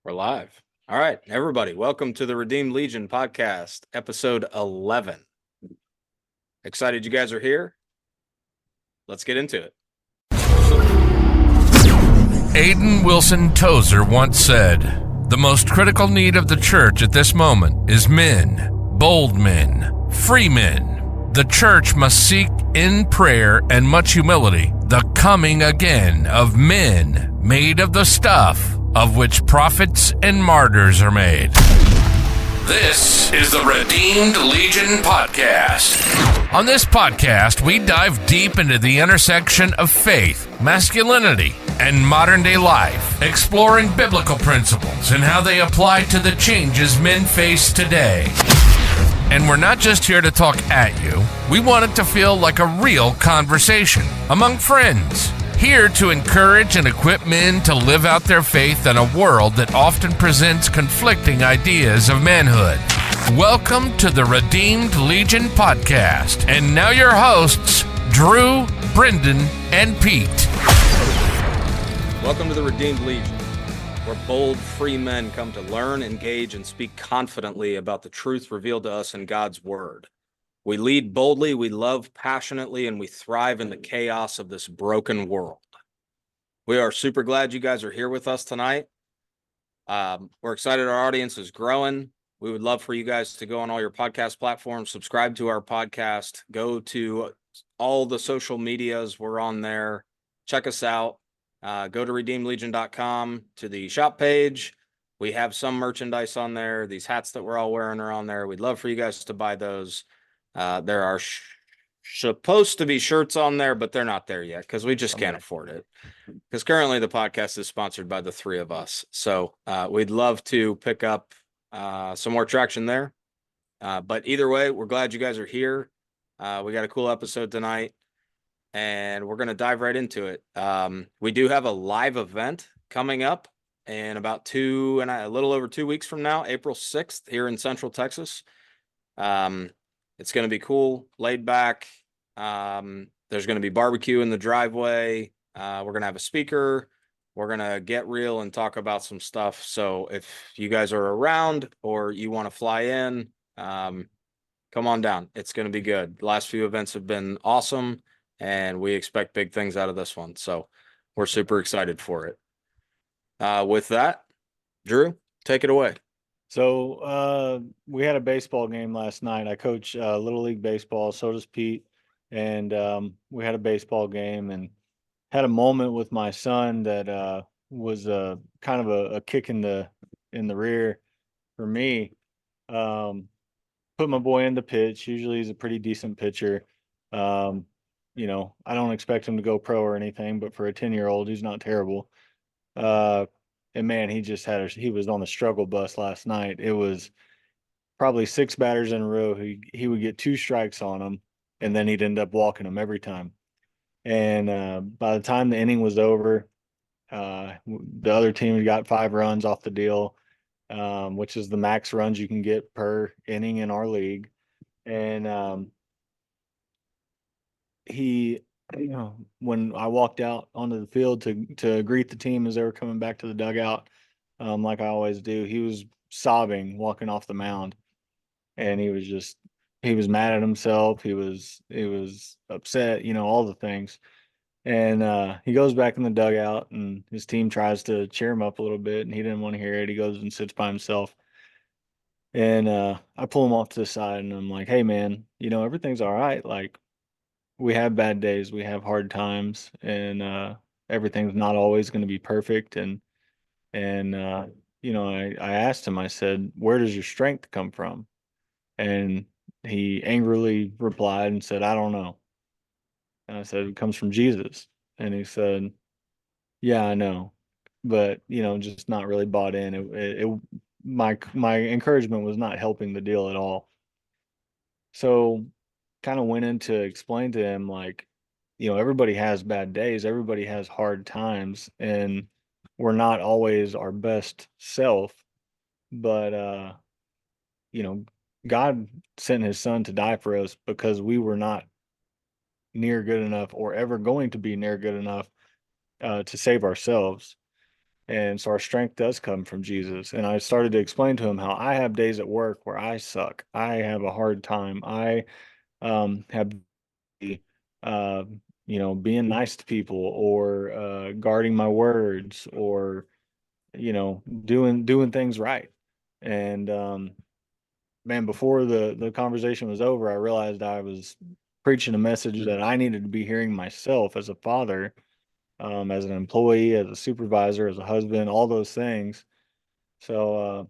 We're live. All right, everybody, welcome to the Redeemed Legion podcast, episode 11. Excited you guys are here. Let's get into it. Aiden Wilson Tozer once said, "The most critical need of the church at this moment is men, bold men, free men. The church must seek in prayer and much humility the coming again of men made of the stuff of which prophets and martyrs are made." This is the Redeemed Legion podcast. On this podcast, we dive deep into the intersection of faith, masculinity, and modern-day life, exploring biblical principles and how they apply to the changes men face today. And we're not just here to talk at you. We want it to feel like a real conversation among friends. Here to encourage and equip men to live out their faith in a world that often presents conflicting ideas of manhood. Welcome to the Redeemed Legion podcast. And now your hosts, Drew, Brendan, and Pete. Welcome to the Redeemed Legion, where bold, free men come to learn, engage, and speak confidently about the truth revealed to us in God's Word. We lead boldly, we love passionately, and we thrive in the chaos of this broken world. We are super glad you guys are here with us tonight. We're excited our audience is growing. We would love for you guys to go on all your podcast platforms, subscribe to our podcast, go to all the social medias. We're on there. Check us out. Go to redeemedlegion.com to the shop page. We have some merchandise on there. These hats that we're all wearing are on there. We'd love for you guys to buy those. There are supposed to be shirts on there, but they're not there yet because we just can't afford it. Because currently the podcast is sponsored by the three of us. So we'd love to pick up some more traction there. But either way, we're glad you guys are here. We got a cool episode tonight, and we're going to dive right into it. We do have a live event coming up in about a little over 2 weeks from now, April 6th, here in Central Texas. It's going to be cool, laid back. There's going to be barbecue in the driveway. We're going to have a speaker. We're going to get real and talk about some stuff. So if you guys are around or you want to fly in, come on down. It's going to be good. The last few events have been awesome, and we expect big things out of this one. So we're super excited for it. With that, Drew, take it away. So we had a baseball game last night. I coach Little League baseball, so does Pete. And we had a baseball game and had a moment with my son that was kind of a kick in the rear for me. Put my boy in the pitch. Usually he's a pretty decent pitcher. I don't expect him to go pro or anything, but for a 10-year-old, he's not terrible. And man, he was on the struggle bus last night. It was probably 6 batters in a row. He would get 2 strikes on him, and then he'd end up walking them every time. And by the time the inning was over, the other team had got 5 runs off the deal, which is the max runs you can get per inning in our league. And when I walked out onto the field to greet the team as they were coming back to the dugout, like I always do, he was sobbing walking off the mound, and he was mad at himself. He was upset, all the things. And he goes back in the dugout, and his team tries to cheer him up a little bit, and he didn't want to hear it. He goes and sits by himself. And I pull him off to the side, and I'm like, "Hey, man, everything's all right. Like, we have bad days, we have hard times, and everything's not always going to be perfect." And I asked him, I said, "Where does your strength come from?" And he angrily replied and said, "I don't know." And I said, "It comes from Jesus." And he said, "Yeah, I know, but just not really bought in. My encouragement was not helping the deal at all." So kind of went in to explain to him, like, everybody has bad days, everybody has hard times, and we're not always our best self. But God sent his son to die for us because we were not near good enough or ever going to be near good enough to save ourselves. And so our strength does come from Jesus. And I started to explain to him how I have days at work where I suck. I have a hard time. I have uh, being nice to people, or guarding my words, or doing things right. And man, before the conversation was over, I realized I was preaching a message that I needed to be hearing myself as a father, as an employee, as a supervisor, as a husband, all those things. So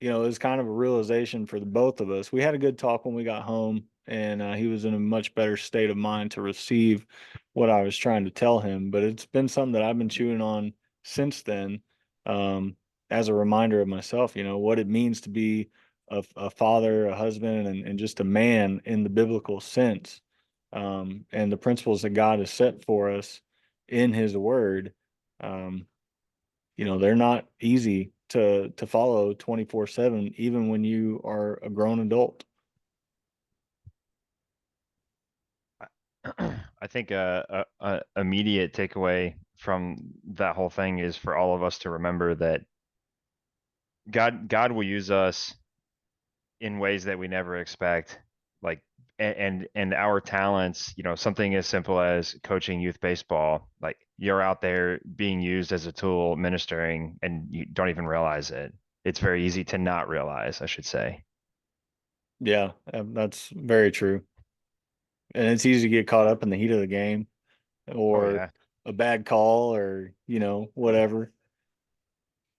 it was kind of a realization for the both of us. We had a good talk when we got home, and he was in a much better state of mind to receive what I was trying to tell him. But it's been something that I've been chewing on since then, um, as a reminder of myself, what it means to be a father, a husband, and just a man in the biblical sense, and the principles that God has set for us in His Word. Um, they're not easy to follow 24/7, even when you are a grown adult. I think a immediate takeaway from that whole thing is for all of us to remember that God will use us in ways that we never expect. Like, and our talents, something as simple as coaching youth baseball, like you're out there being used as a tool, ministering, and you don't even realize it. It's very easy to not realize, I should say. Yeah, that's very true. And it's easy to get caught up in the heat of the game, Oh or yeah. a bad call, or whatever.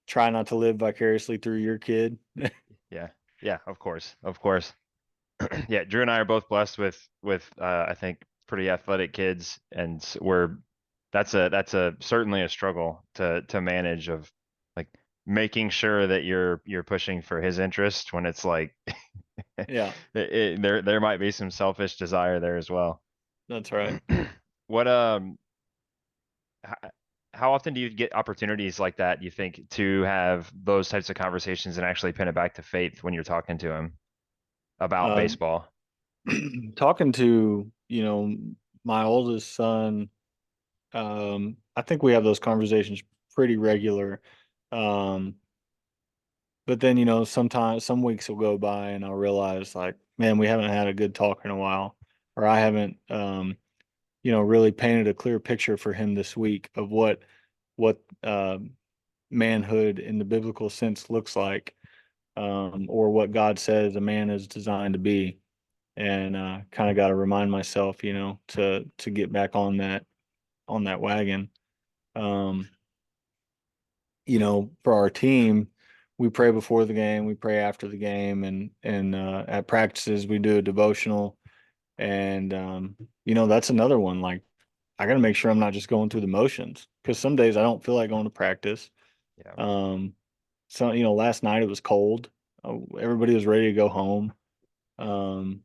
Try not to live vicariously through your kid. Yeah. Yeah, of course. Of course. Yeah, Drew and I are both blessed with I think pretty athletic kids, and that's a certainly a struggle to manage, of like making sure that you're pushing for his interest when it's like Yeah, there might be some selfish desire there as well. that's right. What h- how often do you get opportunities like that, you think, to have those types of conversations and actually pin it back to faith when you're talking to him about Uh, baseball? talking to, my oldest son, I think we have those conversations pretty regular. Um, but then, sometimes some weeks will go by and I'll realize, like, man, we haven't had a good talk in a while, or I haven't, really painted a clear picture for him this week of what manhood in the biblical sense looks like, or what God says a man is designed to be. And kind of got to remind myself, to get back on that wagon. Um, for our team, we pray before the game, we pray after the game, and at practices we do a devotional. And that's another one. Like, I got to make sure I'm not just going through the motions, because some days I don't feel like going to practice. Yeah. Um, so last night it was cold. Everybody was ready to go home. Um,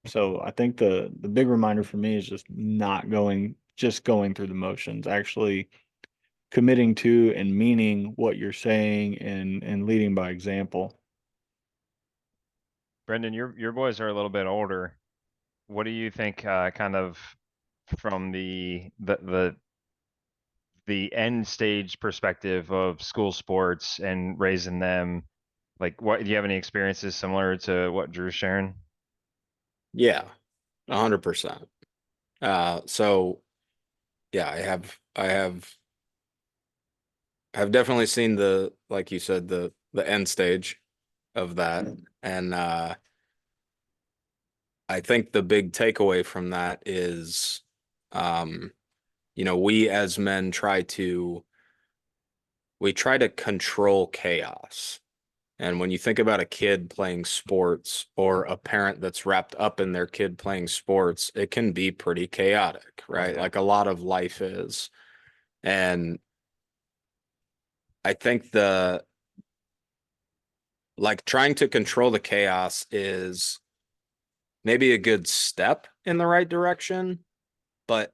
so I think the big reminder for me is just going through the motions, actually committing to and meaning what you're saying, and leading by example. Brendan, your boys are a little bit older. What do you think, kind of from the end stage perspective of school sports and raising them? Like, what do you have any experiences similar to what Drew's sharing? Yeah, 100%. So yeah, I have definitely seen like you said, the end stage of that. And I think the big takeaway from that is, um, we as men we try to control chaos. And when you think about a kid playing sports, or a parent that's wrapped up in their kid playing sports, it can be pretty chaotic, Oh right? yeah. Like a lot of life is. And I think like trying to control the chaos is maybe a good step in the right direction, but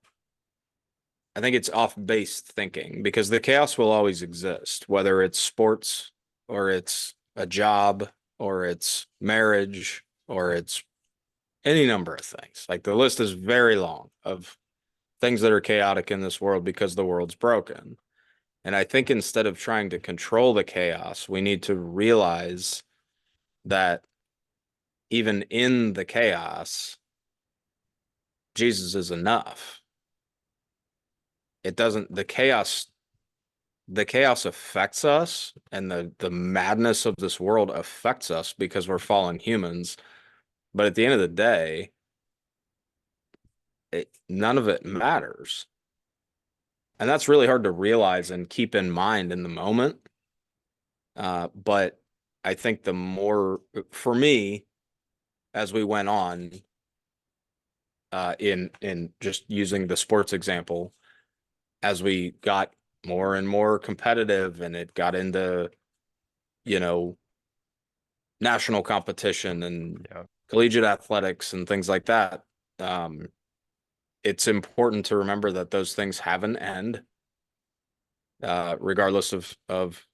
I think it's off base thinking, because the chaos will always exist, whether it's sports, or it's a job, or it's marriage, or it's any number of things. Like, the list is very long of things that are chaotic in this world because the world's broken. And I think instead of trying to control the chaos, we need to realize that even in the chaos, Jesus is enough. It doesn't, the chaos affects us, and the madness of this world affects us because we're fallen humans. But at the end of the day, none of it matters. And that's really hard to realize and keep in mind in the moment. But I think the more, for me, as we went on, in just using the sports example, as we got more and more competitive and it got into, you know, national competition and Yeah. collegiate athletics and things like that, it's important to remember that those things have an end, regardless of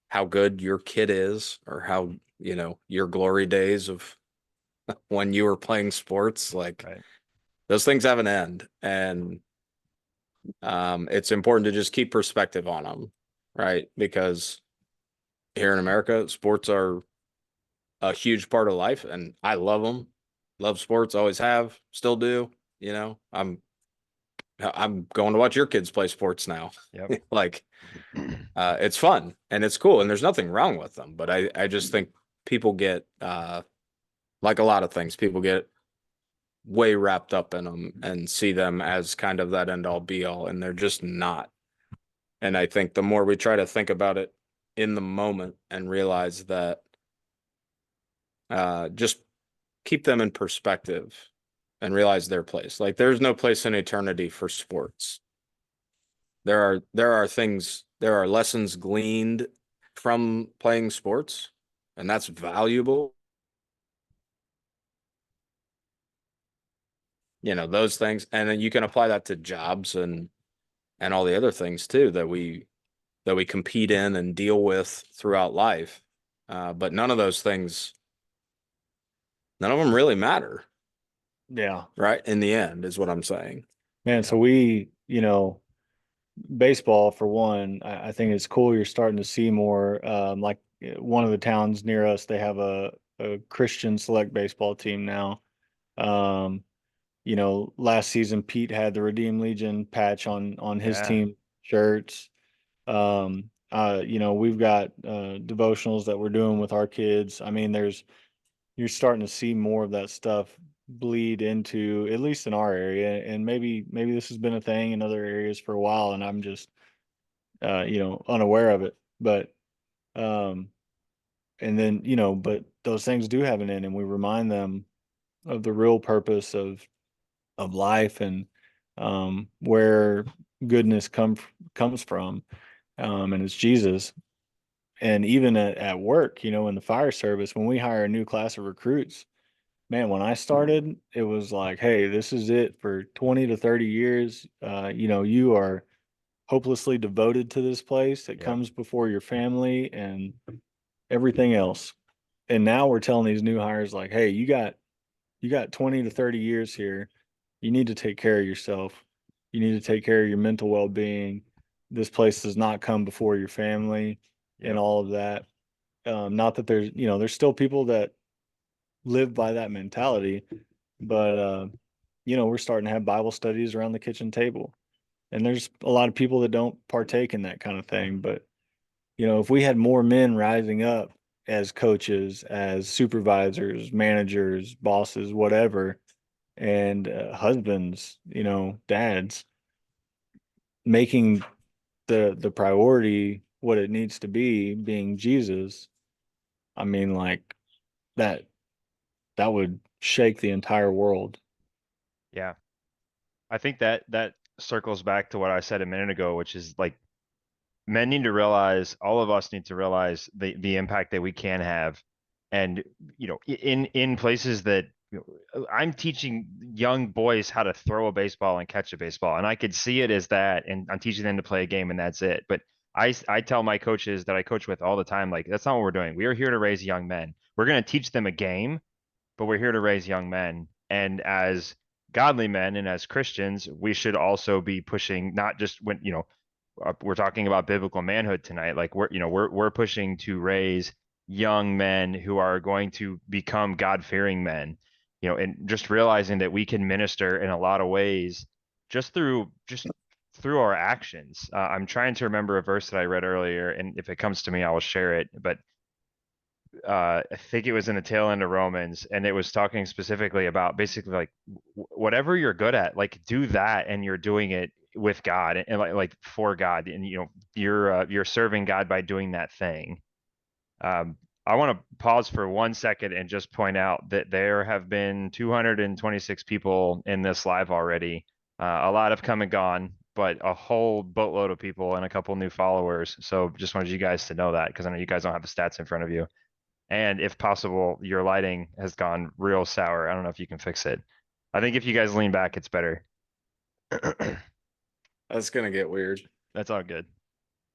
how good your kid is or how, your glory days of when you were playing sports, like Right. those things have an end. And it's important to just keep perspective on them, right? Because here in America, sports are a huge part of life, and I love them. Love sports, always have, still do. I'm going to watch your kids play sports now. Yep. Like, it's fun and it's cool, and there's nothing wrong with them. But I just think people get, like a lot of things, people get way wrapped up in them and see them as kind of that end all be all, and they're just not. And I think the more we try to think about it in the moment and realize that, just keep them in perspective and realize their place. Like there's no place in eternity for sports. There are lessons gleaned from playing sports, and that's valuable. Those things. And then you can apply that to jobs and all the other things too that we compete in and deal with throughout life. But none of those things, none of them really matter, Yeah, right? In the end, is what I'm saying. man. So baseball for one, I think it's cool. You're starting to see more. Like one of the towns near us, they have a Christian select baseball team now. Um, last season Pete had the Redeemed Legion patch on his Yeah. team shirts. We've got devotionals that we're doing with our kids. I mean, you're starting to see more of that stuff bleed into, at least in our area, and maybe this has been a thing in other areas for a while, and I'm just unaware of it. But um, and then but those things do have an end, and we remind them of the real purpose of life, and where goodness comes from, and it's Jesus. And even at work, in the fire service, when we hire a new class of recruits, man, when I started, it was like, hey, this is it for 20 to 30 years. You are hopelessly devoted to this place. It Yep. comes before your family and everything else. And now we're telling these new hires, like, hey, you got 20 to 30 years here. You need to take care of yourself. You need to take care of your mental well-being. This place does not come before your family and Yep. all of that. Not that there's still people that live by that mentality, but we're starting to have Bible studies around the kitchen table. And there's a lot of people that don't partake in that kind of thing. But, if we had more men rising up as coaches, as supervisors, managers, bosses, whatever, and husbands, dads, making the priority what it needs to be, being Jesus, I mean, like that that would shake the entire world. Yeah. I think that circles back to what I said a minute ago, which is like men need to realize, all of us need to realize the impact that we can have. And in places that I'm teaching young boys how to throw a baseball and catch a baseball, and I could see it as that, and I'm teaching them to play a game, and that's it. But I tell my coaches that I coach with all the time, like, that's not what we're doing. We are here to raise young men. We're going to teach them a game, but we're here to raise young men. And as godly men and as Christians, we should also be pushing, not just when we're talking about biblical manhood tonight. Like we're pushing to raise young men who are going to become God-fearing men, and just realizing that we can minister in a lot of ways just through our actions. I'm trying to remember a verse that I read earlier, and if it comes to me, I will share it. But I think it was in the tail end of Romans, and it was talking specifically about basically like whatever you're good at, like do that, and you're doing it with God and like for God, and you're serving God by doing that thing. I want to pause for 1 second and just point out that there have been 226 people in this live already. A lot have come and gone, but a whole boatload of people and a couple new followers. So just wanted you guys to know that, because I know you guys don't have the stats in front of you. And if possible, your lighting has gone real sour. I don't know if you can fix it. I think if you guys lean back, it's better. That's gonna get weird. That's all good.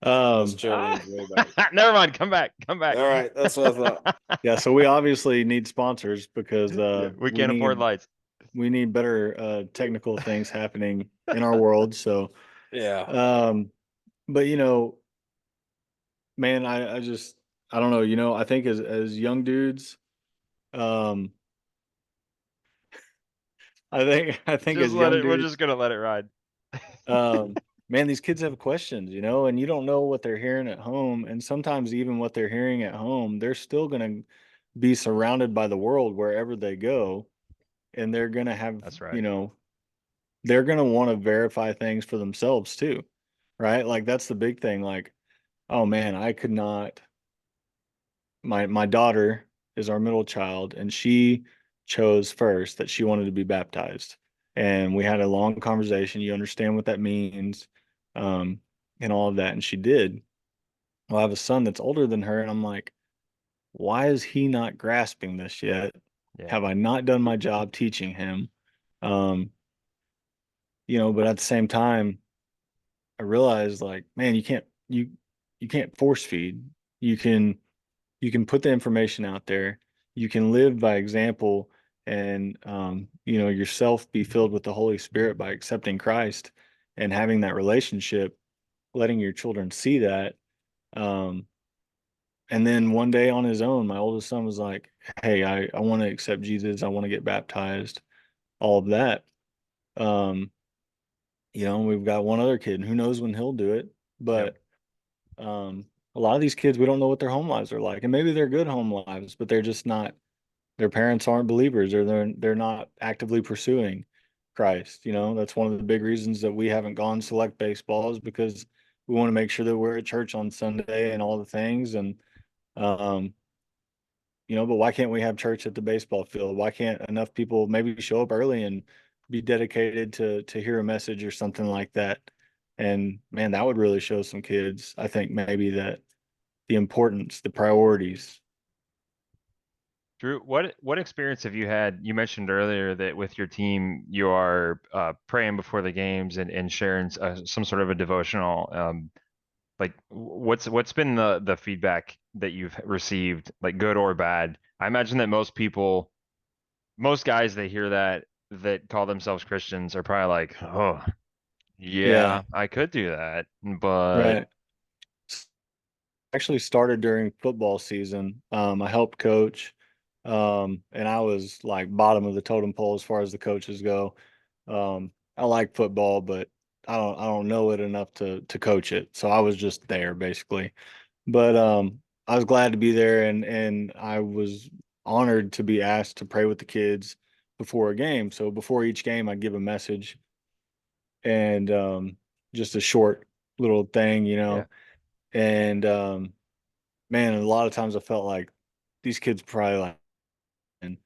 Unless Joe leans way back. Never mind. Come back. Come back. All right, that's what I thought. Yeah, so we obviously need sponsors because We can't afford lights. we need better technical things happening in our world. So Yeah. but man, I don't know, I think as young dudes, um I think Just as let young it. We're dudes, just gonna let it ride. man, these kids have questions, and you don't know what they're hearing at home. And sometimes even what they're hearing at home, they're still gonna be surrounded by the world wherever they go. And they're gonna have, That's right. they're gonna want to verify things for themselves too. Right. Like that's the big thing. Like, oh man, I could not my daughter is our middle child, and she chose first that she wanted to be baptized. And we had a long conversation. You understand what that means, um, and all of that. And she did. Well, I have a son that's older than her, and I'm like, why is he not grasping this yet? Yeah. Have I not done my job teaching him? Um, but at the same time, I realized like, man, you can't force feed. You can put the information out there. You can live by example, and yourself be filled with the Holy Spirit by accepting Christ and having that relationship, letting your children see that. Um, and then one day on his own, my oldest son was like, hey, I want to accept Jesus. I want to get baptized, all of that. Um, we've got one other kid, and who knows when he'll do it. Yep. But a lot of these kids, we don't know what their home lives are like. And maybe they're good home lives, but they're just not, their parents aren't believers, or they're not actively pursuing Christ. That's one of the big reasons that we haven't gone select baseball, is because we want to make sure that we're at church on Sunday and all the things. And um, but why can't we have church at the baseball field? Why can't enough people maybe show up early and be dedicated to hear a message or something like that? And man, that would really show some kids, I think, maybe that the importance, the priorities. Drew, what experience have you had? You mentioned earlier that with your team, you are praying before the games and sharing some sort of a devotional. Like, what's been the feedback that you've received, like good or bad? I imagine that most guys that hear that call themselves Christians are probably like, oh, Yeah, yeah, I could do that, but right. Actually started during football season. I helped coach, and I was like bottom of the totem pole as far as the coaches go. I like football, but I don't know it enough to coach it. So I was just there basically. But I was glad to be there, and I was honored to be asked to pray with the kids before a game. So before each game, I'd give a message, and just a short little thing, yeah, and man, a lot of times I felt like these kids probably like,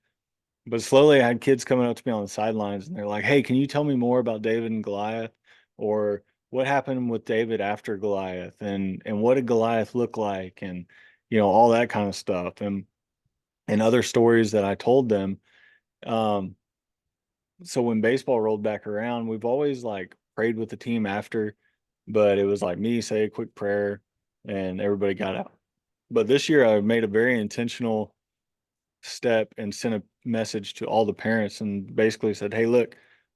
but slowly I had kids coming up to me on the sidelines, and they're like, hey, can you tell me more about David and Goliath? Or what happened with David after Goliath? And what did Goliath look like? And, all that kind of stuff. And other stories that I told them. Um, so when baseball rolled back around, we've always like prayed with the team after, but it was like me say a quick prayer and everybody got out. But this year I made a very intentional step and sent a message to all the parents and basically said, hey, look,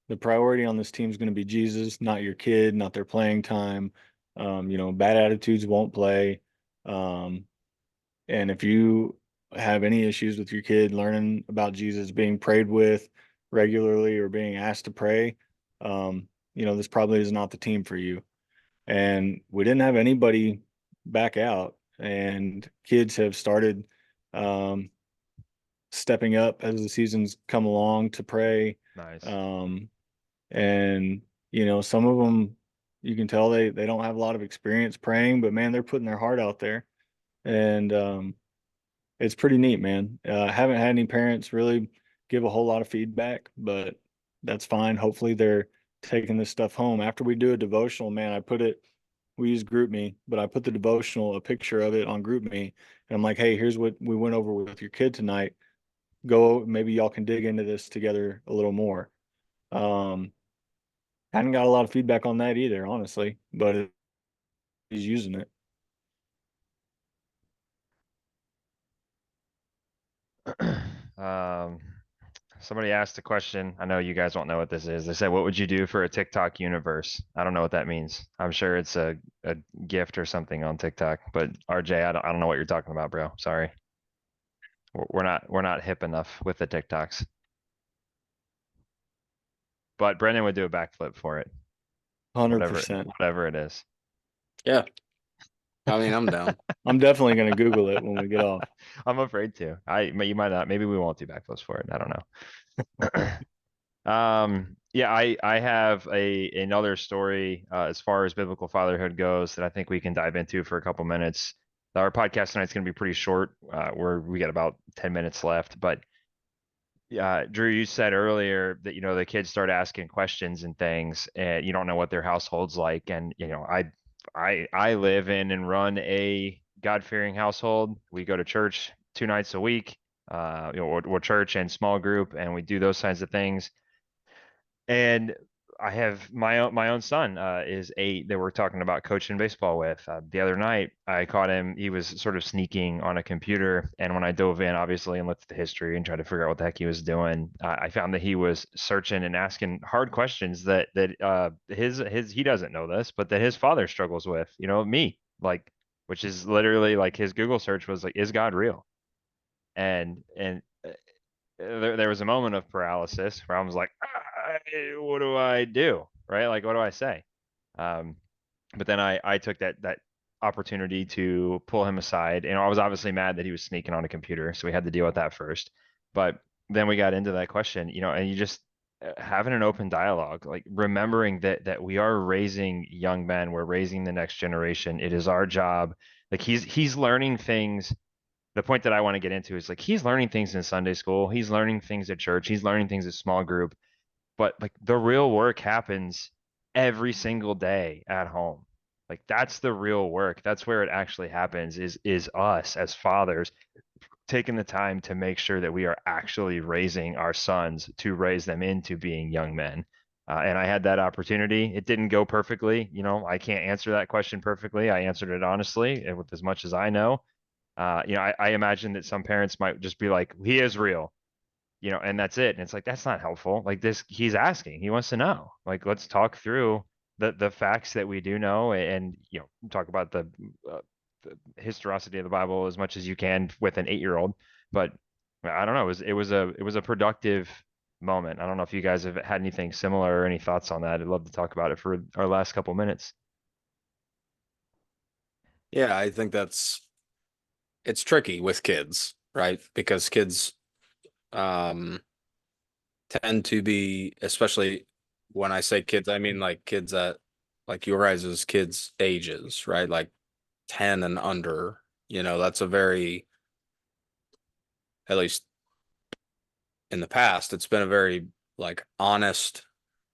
the priority on this team is going to be Jesus, not your kid, not their playing time. Bad attitudes won't play. And if you have any issues with your kid learning about Jesus, being prayed with regularly or being asked to pray, this probably is not the team for you. And we didn't have anybody back out, and kids have started um, stepping up as the seasons come along to pray. Nice. And some of them, you can tell they don't have a lot of experience praying, but man, they're putting their heart out there. And it's pretty neat, man. Haven't had any parents really give a whole lot of feedback, but that's fine. Hopefully they're taking this stuff home. After we do a devotional, man, we use GroupMe, but I put the devotional, a picture of it on GroupMe, and I'm like, hey, here's what we went over with your kid tonight. Go, maybe y'all can dig into this together a little more. Hadn't got a lot of feedback on that either, honestly, but he's using it. Somebody asked a question. I know you guys won't know what this is. They said, what would you do for a TikTok universe? I don't know what that means. I'm sure it's a gift or something on TikTok, but RJ, I don't know what you're talking about, bro. Sorry. We're not hip enough with the TikToks. But Brendan would do a backflip for it. 100%. Whatever it is. Yeah. I mean, I'm down. I'm definitely going to Google it when we get off. I'm afraid to. You might not. Maybe we won't do backflips for it. I don't know. Yeah, I have another story as far as biblical fatherhood goes that I think we can dive into for a couple minutes. Our podcast tonight's going to be pretty short. We got about 10 minutes left, but Drew, you said earlier that the kids start asking questions and things, and you don't know what their household's like. And I live in and run a God-fearing household. We go to church 2 nights a week. We're church and small group, and we do those kinds of things. And I have my own son is 8 that we're talking about coaching baseball with. The other night, I caught him. He was sort of sneaking on a computer, and when I dove in, obviously, and looked at the history and tried to figure out what the heck he was doing, I found that he was searching and asking hard questions that he doesn't know this, but that his father struggles with. Me, like, which is literally like his Google search was like, "Is God real?" And there was a moment of paralysis where I was like, what do I do? Right? Like, what do I say? But then I took that opportunity to pull him aside. I was obviously mad that he was sneaking on a computer, so we had to deal with that first. But then we got into that question, and you just having an open dialogue, like remembering that we are raising young men, we're raising the next generation. It is our job. Like he's learning things. The point that I want to get into is like he's learning things in Sunday school, he's learning things at church, he's learning things at small group, but like the real work happens every single day at home. Like that's the real work. That's where it actually happens is us as fathers taking the time to make sure that we are actually raising our sons to raise them into being young men. And I had that opportunity. It didn't go perfectly. I can't answer that question perfectly. I answered it honestly and with as much as I know. I imagine that some parents might just be like, he is real, and that's it. And it's like, that's not helpful. Like he's asking, he wants to know, like, let's talk through the facts that we do know and, talk about the historicity of the Bible as much as you can with an 8-year-old. But I don't know, it was a productive moment. I don't know if you guys have had anything similar or any thoughts on that. I'd love to talk about it for our last couple minutes. Yeah, I think it's tricky with kids, right? Because kids tend to be, especially when I say kids, I mean like kids at like your guys' kids' ages, right? Like 10 and under, that's a very, at least in the past, it's been a very like honest,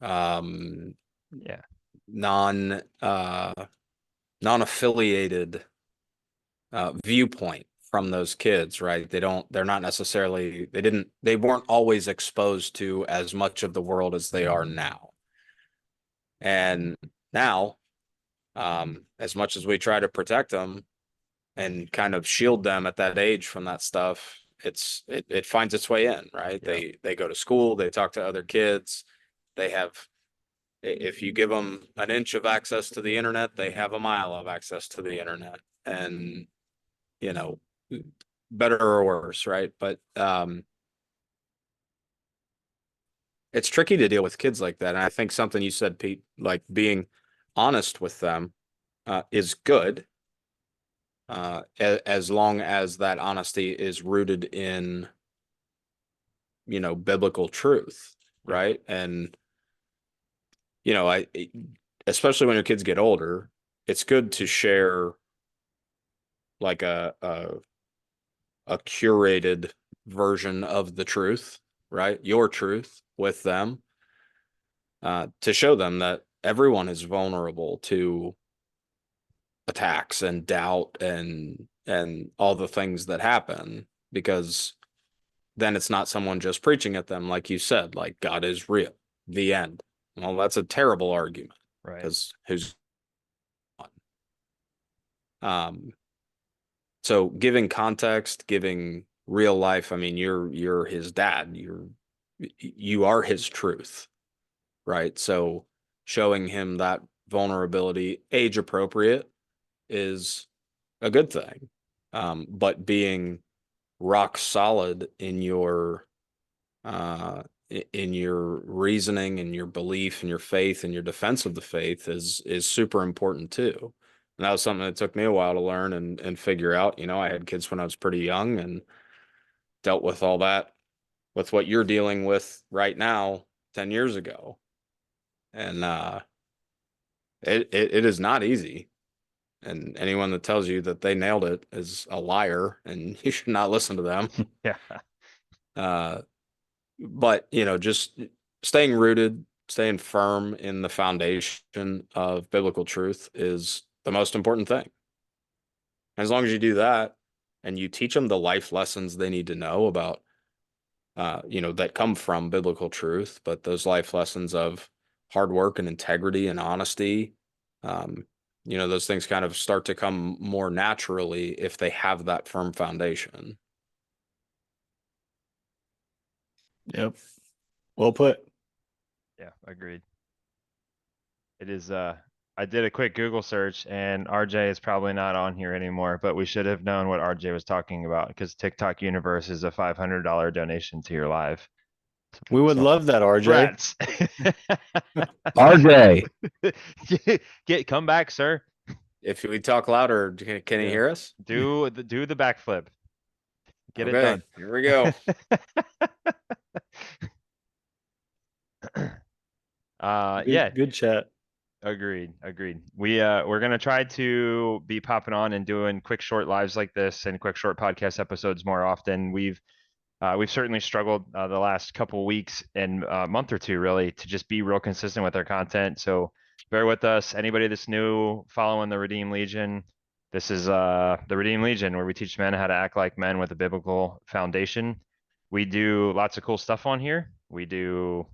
Yeah. non-affiliated viewpoint from those kids, right? They're not necessarily, they weren't always exposed to as much of the world as they are now. And now, as much as we try to protect them and kind of shield them at that age from that stuff, it finds its way in, right? Yeah. They go to school, they talk to other kids, they have If you give them an inch of access to the internet, they have a mile of access to the internet, and you know, better or worse, right? But it's tricky to deal with kids like that. And I think something you said, Pete, like being honest with them is good, as long as that honesty is rooted in, biblical truth, right? And especially when your kids get older, it's good to share like a curated version of the truth, right? Your truth with them, to show them that everyone is vulnerable to attacks and doubt and all the things that happen, because then it's not someone just preaching at them, like you said, like God is real, the end. Well, that's a terrible argument, Right. because who's so giving context, giving real life. I mean, you're his dad. You are his truth, right? So showing him that vulnerability, age appropriate, is a good thing. But being rock solid in your reasoning and your belief and your faith and your defense of the faith is super important too. And that was something that took me a while to learn and figure out. I had kids when I was pretty young and dealt with all that with what you're dealing with right now 10 years ago. And it is not easy. And anyone that tells you that they nailed it is a liar, and you should not listen to them. Yeah. But, just staying rooted, staying firm in the foundation of biblical truth is the most important thing. As long as you do that and you teach them the life lessons they need to know about, that come from biblical truth, but those life lessons of hard work and integrity and honesty, those things kind of start to come more naturally if they have that firm foundation. Yep. Well put. Yeah, agreed. It is, I did a quick Google search and RJ is probably not on here anymore, but we should have known what RJ was talking about, because TikTok Universe is a $500 donation to your live. We would So, love that, RJ. Rats. RJ, Come back, sir. if we talk louder, can he hear us? Do the backflip. Get Okay, it done. here we go. Yeah, Good chat. agreed. We're gonna try to be popping on and doing quick short lives like this and quick short podcast episodes more often. We've certainly struggled the last couple weeks and month or two, really, to just be real consistent with our content. So bear with us. Anybody that's new following the Redeemed Legion, this is the Redeemed Legion, where we teach men how to act like men with a biblical foundation. We do lots of cool stuff on here. We do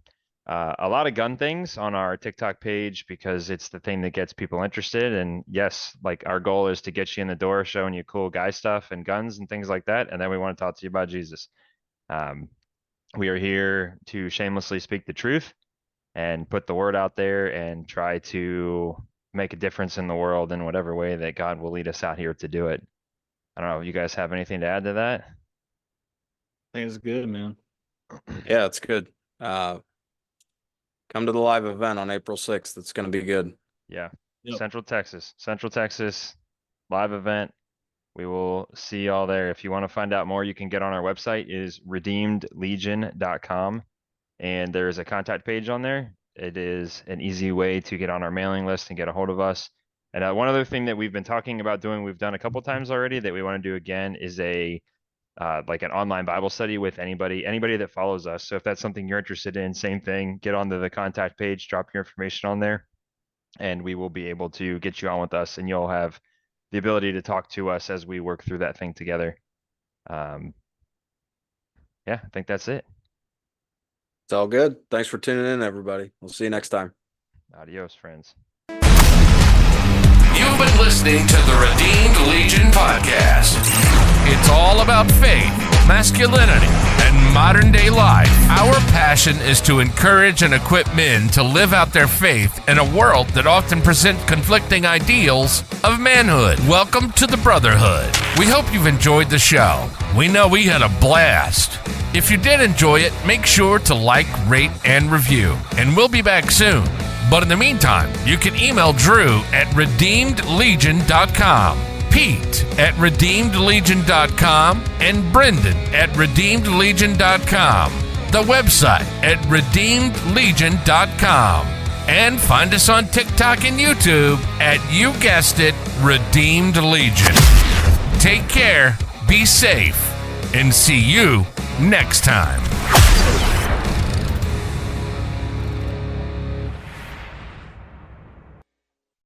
a lot of gun things on our TikTok page, because it's the thing that gets people interested. And yes, like, our goal is to get you in the door, showing you cool guy stuff and guns and things like that. And then we want to talk to you about Jesus. We are here to shamelessly speak the truth and put the word out there and try to make a difference in the world in whatever way that God will lead us out here to do it. I don't know if you guys have anything to add to that. I think it's good, man. Yeah, it's good. Come to the live event on April 6th. It's going to be good. Yeah. Yep. Central Texas live event. We will see y'all there. If you want to find out more, you can get on our website, is redeemedlegion.com. And there's a contact page on there. It is an easy way to get on our mailing list and get a hold of us. And one other thing that we've been talking about doing, we've done a couple times already, that we want to do again, is like an online Bible study with anybody that follows us. So if that's something you're interested in, same thing, get onto the contact page, drop your information on there, and we will be able to get you on with us, and you'll have the ability to talk to us as we work through that thing together. Yeah, I think that's it. It's all good. Thanks for tuning in, everybody. We'll see you next time. Adios, friends. You've been listening to the Redeemed Legion podcast. It's all about faith, masculinity, and modern day life. Our passion is to encourage and equip men to live out their faith in a world that often presents conflicting ideals of manhood. Welcome to the Brotherhood. We hope you've enjoyed the show. We know we had a blast. If you did enjoy it, make sure to like, rate, and review. And we'll be back soon. But in the meantime, you can email Drew at redeemedlegion.com, Pete at redeemedlegion.com, and Brendan at redeemedlegion.com. The website at redeemedlegion.com. And find us on TikTok and YouTube at, you guessed it, Redeemed Legion. Take care, be safe, and see you next time.